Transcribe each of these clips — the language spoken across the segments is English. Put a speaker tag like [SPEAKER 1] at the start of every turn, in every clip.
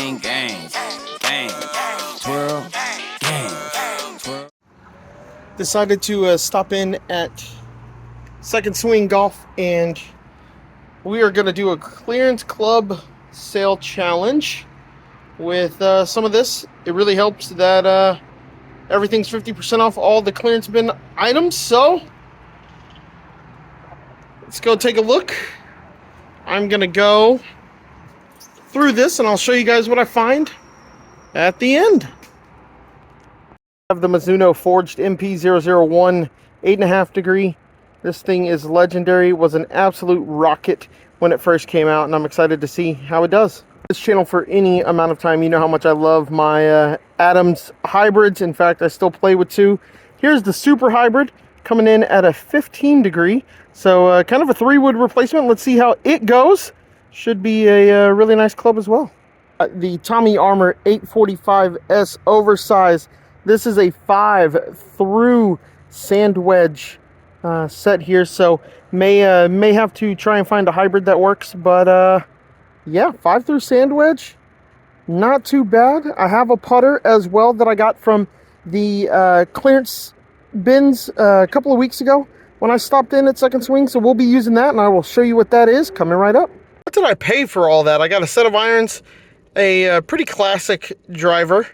[SPEAKER 1] Gang, gang, gang, twirl, gang, twirl.
[SPEAKER 2] Decided to stop in at Second Swing Golf, and we are going to do a clearance club sale challenge with some of this. It really helps that everything's 50% off all the clearance bin items, so let's go take a look. I'm going to go through this and I'll show you guys what I find at the end. I have the Mizuno Forged MP001 8.5 degree. This thing is legendary. It was an absolute rocket when it first came out, and I'm excited to see how it does. This channel for any amount of time, you know how much I love my Adams hybrids. In fact, I still play with two. Here's the Super Hybrid coming in at a 15 degree. So kind of a 3-wood replacement. Let's see how it goes. Should be a really nice club as well. The Tommy Armour 845S Oversize. This is a 5-through sand wedge set here, so may have to try and find a hybrid that works, but yeah, 5-through sand wedge, not too bad. I have a putter as well that I got from the clearance bins a couple of weeks ago when I stopped in at Second Swing, so we'll be using that, and I will show you what that is coming right up. What did I pay for all that? I got a set of irons, a pretty classic driver,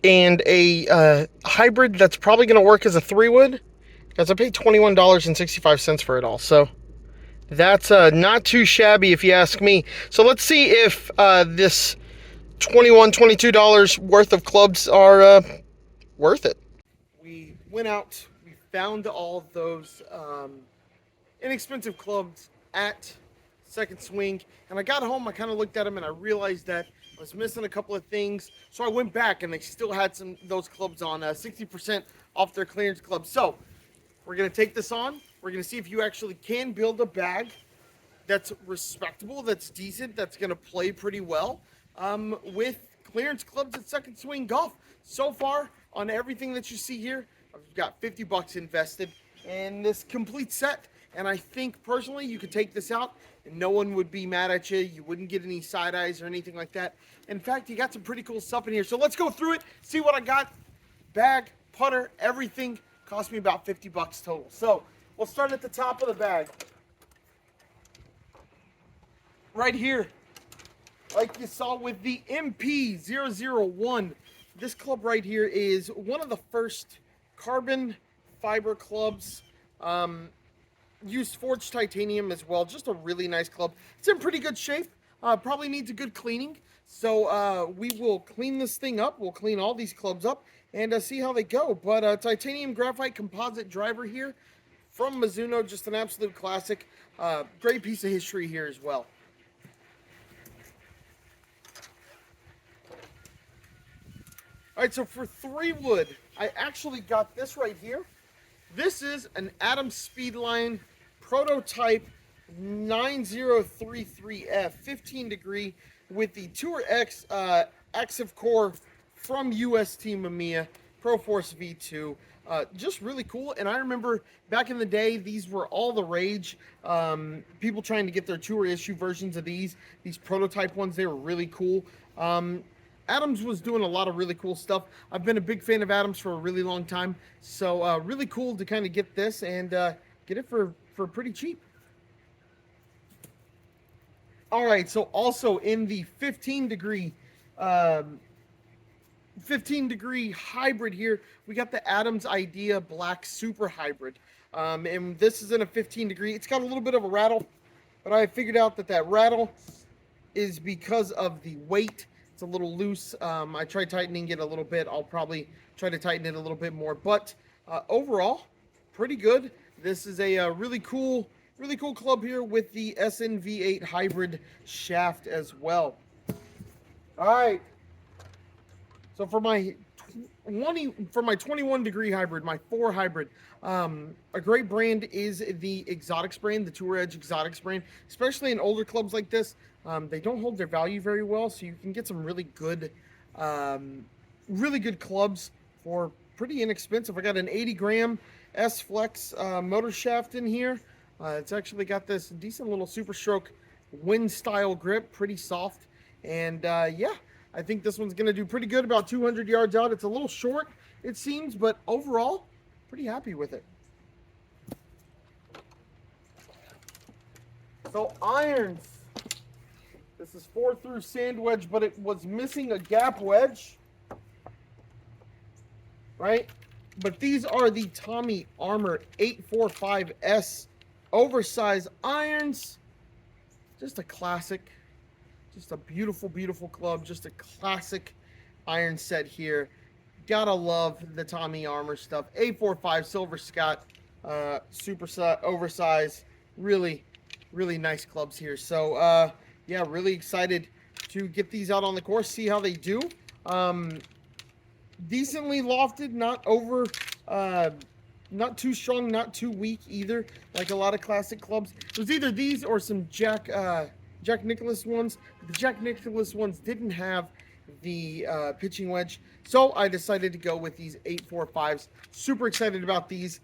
[SPEAKER 2] and a hybrid that's probably going to work as a 3-wood, because I paid $21.65 for it all. So that's not too shabby if you ask me. So let's see if this $21, $22 worth of clubs are worth it. We went out, we found all those inexpensive clubs at Second Swing, and I got home, I kind of looked at them and I realized that I was missing a couple of things. So I went back and they still had those clubs on 60% off their clearance club. So we're going to take this on. We're going to see if you actually can build a bag that's respectable, that's decent, that's going to play pretty well with clearance clubs at Second Swing Golf. So far, on everything that you see here, I've got $50 invested in this complete set. And I think, personally, you could take this out and no one would be mad at you. You wouldn't get any side eyes or anything like that. In fact, you got some pretty cool stuff in here. So let's go through it, see what I got. Bag, putter, everything. Cost me about $50 total. So we'll start at the top of the bag. Right here, like you saw with the MP001. This club right here is one of the first carbon fiber clubs. Used forged titanium as well. Just a really nice club. It's in pretty good shape. Probably needs a good cleaning. So we will clean this thing up. We'll clean all these clubs up and see how they go. But titanium graphite composite driver here from Mizuno, just an absolute classic. Great piece of history here as well. All right, so for 3-wood, I actually got this right here. This is an Adams Speedline prototype 9033F 15 degree with the Tour X Active Core from US Team Mamiya Pro Force V2. Just really cool. And I remember back in the day, these were all the rage. People trying to get their tour issue versions of these prototype ones. They were really cool. Adams was doing a lot of really cool stuff. I've been a big fan of Adams for a really long time. So really cool to kind of get this and get it for pretty cheap. All right, so also in the 15 degree hybrid here, we got the Adams Idea Black Super Hybrid. And this is in a 15 degree. It's got a little bit of a rattle, but I figured out that rattle is because of the weight. It's a little loose. I tried tightening it a little bit. I'll probably try to tighten it a little bit more, but overall, pretty good. This is a really cool club here with the SNV8 hybrid shaft as well. All right. So for my 21 degree hybrid, my 4 hybrid, a great brand is the Exotics brand, the Tour Edge Exotics brand, especially in older clubs like this. They don't hold their value very well, so you can get some really good clubs for pretty inexpensive. I got an 80 gram S Flex motor shaft in here. It's actually got this decent little Super Stroke wind style grip, pretty soft. And yeah, I think this one's going to do pretty good, about 200 yards out. It's a little short, it seems, but overall, pretty happy with it. So irons. This is 4 through sand wedge, but it was missing a gap wedge. Right? But these are the Tommy Armour 845S oversized irons. Just a classic. Just a beautiful, beautiful club. Just a classic iron set here. Gotta love the Tommy Armour stuff. 845 Silver Scott, super oversized. Really, really nice clubs here. So, yeah, really excited to get these out on the course, see how they do. Decently lofted, not over, not too strong, not too weak either, like a lot of classic clubs. It was either these or some Jack Nicklaus ones. The Jack Nicklaus ones didn't have the pitching wedge, so I decided to go with these 845s. Super excited about these.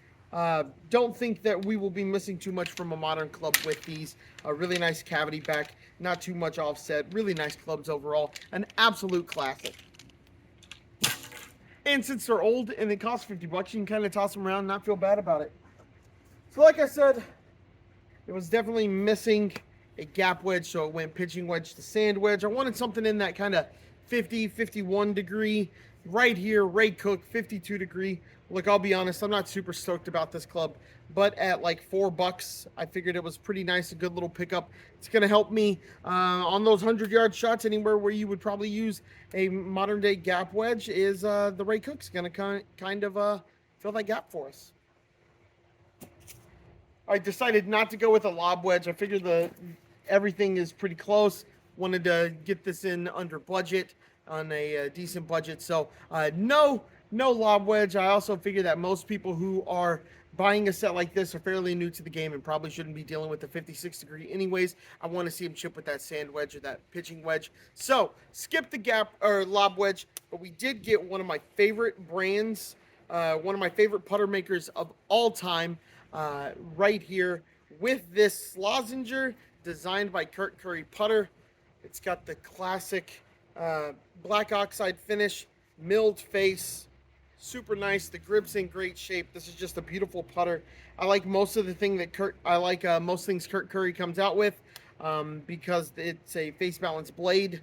[SPEAKER 2] Don't think that we will be missing too much from a modern club with these. A really nice cavity back, not too much offset, really nice clubs overall. An absolute classic. And since they're old and they cost $50, you can kind of toss them around and not feel bad about it. So like I said, it was definitely missing a gap wedge, so it went pitching wedge to sand wedge. I wanted something in that kind of 50, 51 degree. Right here, Ray Cook, 52 degree. Look, I'll be honest, I'm not super stoked about this club, but at like $4, I figured it was pretty nice, a good little pickup. It's going to help me on those 100-yard shots. Anywhere where you would probably use a modern-day gap wedge is the Ray Cook's going to kind of fill that gap for us. I decided not to go with a lob wedge. I figured everything is pretty close. Wanted to get this in under budget, on a decent budget. So no lob wedge. I also figure that most people who are buying a set like this are fairly new to the game and probably shouldn't be dealing with the 56 degree anyways. I want to see them chip with that sand wedge or that pitching wedge. So skip the gap or lob wedge, but we did get one of my favorite brands, one of my favorite putter makers of all time, right here with this Slazenger designed by Kurt Curry putter. It's got the classic black oxide finish, milled face, super nice. The grip's in great shape. This is just a beautiful putter. I like most of the thing that most things Kurt Curry comes out with, because it's a face balance blade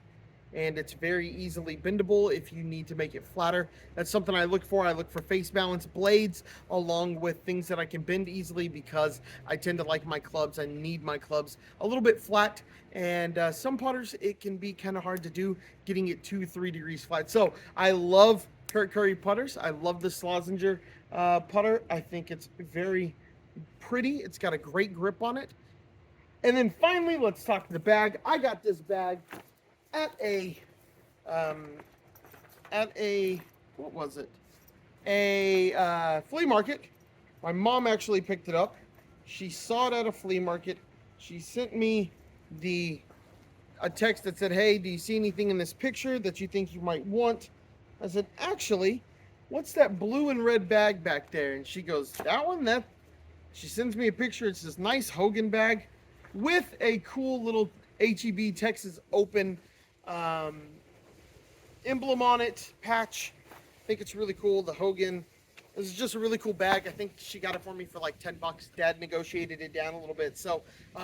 [SPEAKER 2] and it's very easily bendable if you need to make it flatter. That's something I look for. I look for face balance blades along with things that I can bend easily, because I tend to like my clubs. I need my clubs a little bit flat, and some putters it can be kind of hard to do getting it 2-3 degrees flat. So I love Kurt Curry putters. I love the Slazenger putter. I think it's very pretty. It's got a great grip on it. And then finally, let's talk the bag. I got this bag at a what was it? A flea market. My mom actually picked it up. She saw it at a flea market. She sent me a text that said, "Hey, do you see anything in this picture that you think you might want?" I said, "Actually, what's that blue and red bag back there?" And she goes, "That one?" She sends me a picture. It's this nice Hogan bag with a cool little HEB Texas Open emblem on it, patch. I think it's really cool. The Hogan. This is just a really cool bag. I think she got it for me for like $10. Dad negotiated it down a little bit. So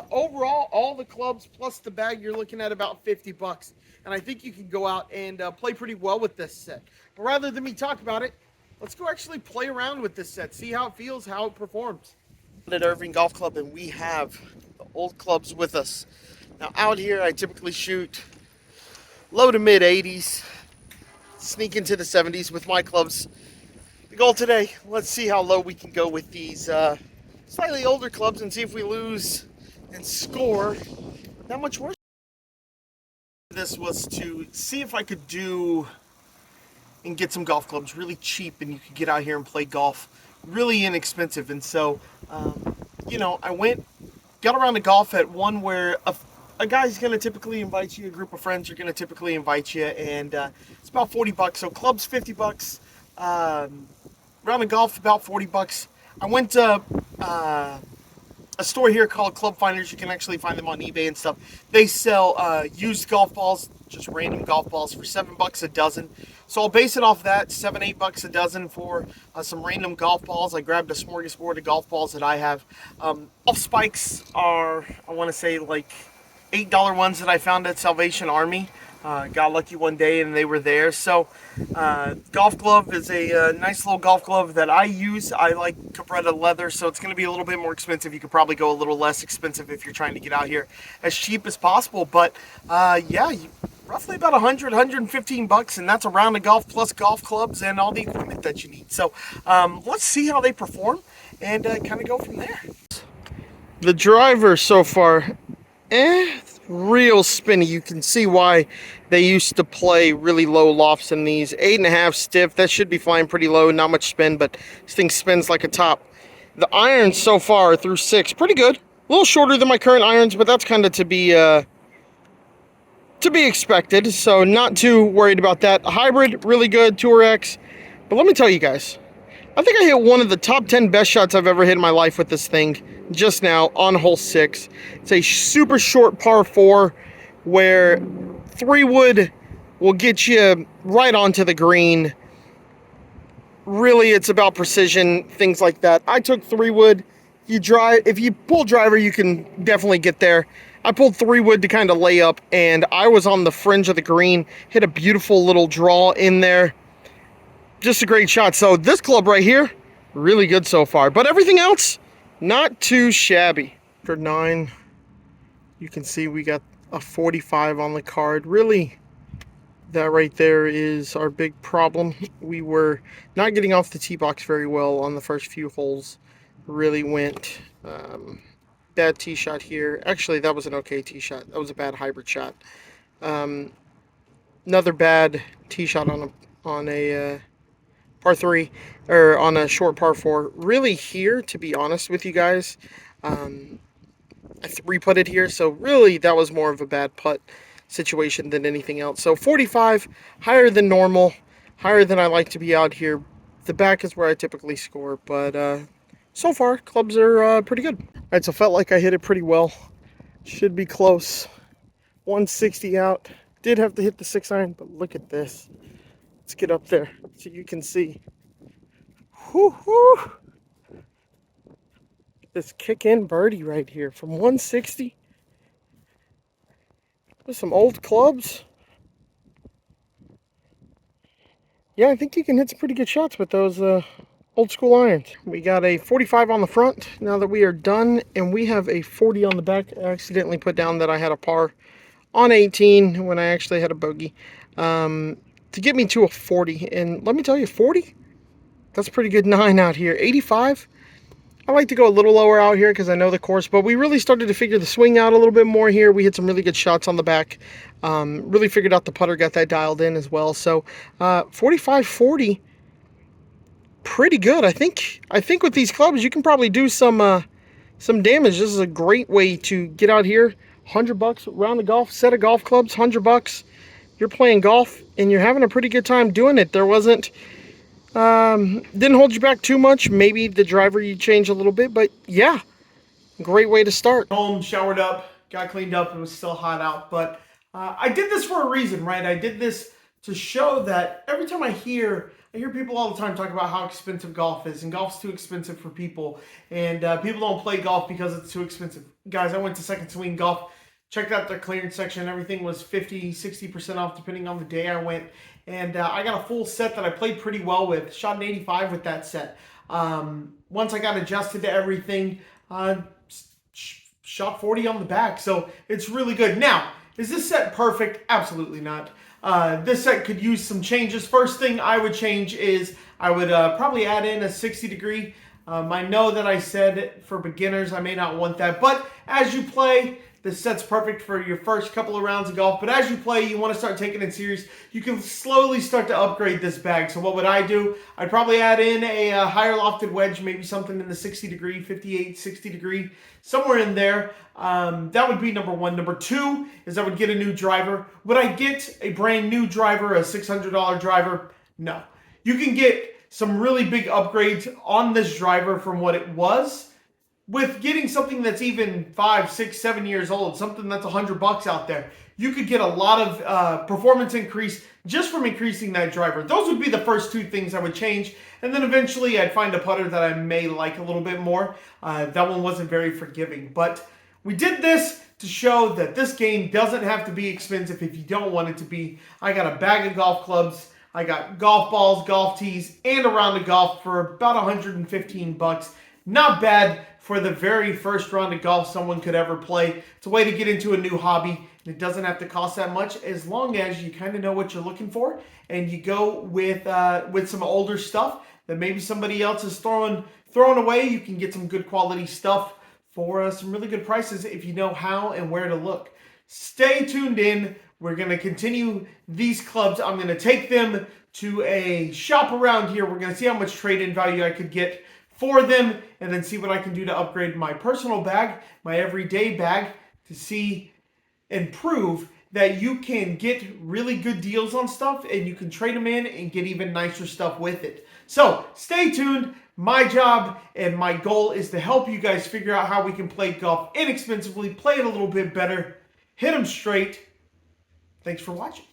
[SPEAKER 2] overall, all the clubs plus the bag, you're looking at about $50. And I think you can go out and play pretty well with this set. But rather than me talk about it, let's go actually play around with this set. See how it feels, how it performs. At Irving Golf Club, and we have the old clubs with us. Now out here, I typically shoot low to mid 80s, sneak into the 70s with my clubs. The goal today, let's see how low we can go with these slightly older clubs and see if we lose and score that much worse. This was to see if I could do and get some golf clubs really cheap, and you could get out here and play golf really inexpensive. And so, I got around to golf at one where a guy's going to typically invite you, a group of friends are going to typically invite you, and it's about $40. So clubs, $50. Round of golf, about $40. I went to a store here called Club Finders. You can actually find them on eBay and stuff. They sell used golf balls, just random golf balls, for $7 a dozen. So I'll base it off that, $7-8 a dozen for some random golf balls. I grabbed a smorgasbord of golf balls that I have. Golf spikes are, I want to say, like $8 ones that I found at Salvation Army. Got lucky one day and they were there. So golf glove is a nice little golf glove that I use. I like Cabretta leather, so it's going to be a little bit more expensive. You could probably go a little less expensive if you're trying to get out here as cheap as possible. But yeah, roughly about $100-115, and that's a round of golf plus golf clubs and all the equipment that you need. So let's see how they perform and kind of go from there. The driver so far, real spinny. You can see why they used to play really low lofts in these. 8.5 stiff. That should be flying pretty low. Not much spin, but this thing spins like a top. The irons so far through 6, pretty good. A little shorter than my current irons, but that's kind of to be expected. So not too worried about that. A hybrid, really good. Tour X. But let me tell you guys, I think I hit one of the top 10 best shots I've ever hit in my life with this thing just now on hole 6. It's a super short par 4 where 3-wood will get you right onto the green. Really, it's about precision, things like that. I took 3-wood. If you pull driver, you can definitely get there. I pulled 3-wood to kind of lay up, and I was on the fringe of the green. Hit a beautiful little draw in there. Just a great shot. So this club right here, really good so far. But everything else, not too shabby. For 9, you can see we got a 45 on the card. Really, that right there is our big problem. We were not getting off the tee box very well on the first few holes. Really went bad tee shot here. Actually, that was an okay tee shot. That was a bad hybrid shot. Another bad tee shot on a par 3, or on a short par 4. Really here, to be honest with you guys, I 3-putted here, so really that was more of a bad putt situation than anything else. So 45, higher than normal, higher than I like to be out here. The back is where I typically score, but so far, clubs are pretty good. All right, so felt like I hit it pretty well. Should be close. 160 out. Did have to hit the 6-iron, but look at this. Let's get up there so you can see. Whoo-hoo! This kick-in birdie right here from 160 with some old clubs. Yeah, I think you can hit some pretty good shots with those old school irons. We got a 45 on the front now that we are done, and we have a 40 on the back. I accidentally put down that I had a par on 18 when I actually had a bogey. To get me to a 40, and let me tell you, 40, that's a pretty good 9 out here. 85, I like to go a little lower out here because I know the course, but we really started to figure the swing out a little bit more here. We hit some really good shots on the back. Really figured out the putter, got that dialed in as well. So 45, 40, pretty good. I think with these clubs, you can probably do some damage. This is a great way to get out here. $100 round the golf, set of golf clubs, $100. You're playing golf and you're having a pretty good time doing it. There wasn't, didn't hold you back too much. Maybe the driver you change a little bit, but yeah, great way to start. Home, showered up, got cleaned up. It was still hot out, but I did this for a reason, right? I did this to show that every time I hear people all the time talk about how expensive golf is, and golf's too expensive for people, and people don't play golf because it's too expensive. Guys, I went to Second Swing Golf, checked out their clearance section. Everything was 50-60% off depending on the day I went. And I got a full set that I played pretty well with. Shot an 85 with that set. Once I got adjusted to everything, shot 40 on the back. So it's really good. Now, is this set perfect? Absolutely not. This set could use some changes. First thing I would change is I would probably add in a 60-degree. I know that I said for beginners I may not want that. But as you play, this set's perfect for your first couple of rounds of golf, but as you play, you want to start taking it serious. You can slowly start to upgrade this bag. So what would I do? I'd probably add in a higher lofted wedge, maybe something in the 60-degree, 58, 60-degree, somewhere in there. That would be number one. Number two is I would get a new driver. Would I get a brand new driver, a $600 driver? No. You can get some really big upgrades on this driver from what it was. with getting something that's even 5, 6, 7 years old, something that's $100 out there, you could get a lot of performance increase just from increasing that driver. Those would be the first two things I would change. And then eventually I'd find a putter that I may like a little bit more. That one wasn't very forgiving. But we did this to show that this game doesn't have to be expensive if you don't want it to be. I got a bag of golf clubs. I got golf balls, golf tees, and a round of golf for about $115. Not bad for the very first round of golf someone could ever play. It's a way to get into a new hobby, and it doesn't have to cost that much as long as you kind of know what you're looking for and you go with some older stuff that maybe somebody else is throwing away. You can get some good quality stuff for some really good prices if you know how and where to look. Stay tuned in. We're going to continue these clubs. I'm going to take them to a shop around here. We're going to see how much trade-in value I could get for them and then see what I can do to upgrade my personal bag, my everyday bag, to see and prove that you can get really good deals on stuff and you can trade them in and get even nicer stuff with it. So stay tuned. My job and my goal is to help you guys figure out how we can play golf inexpensively, play it a little bit better, hit them straight. Thanks for watching.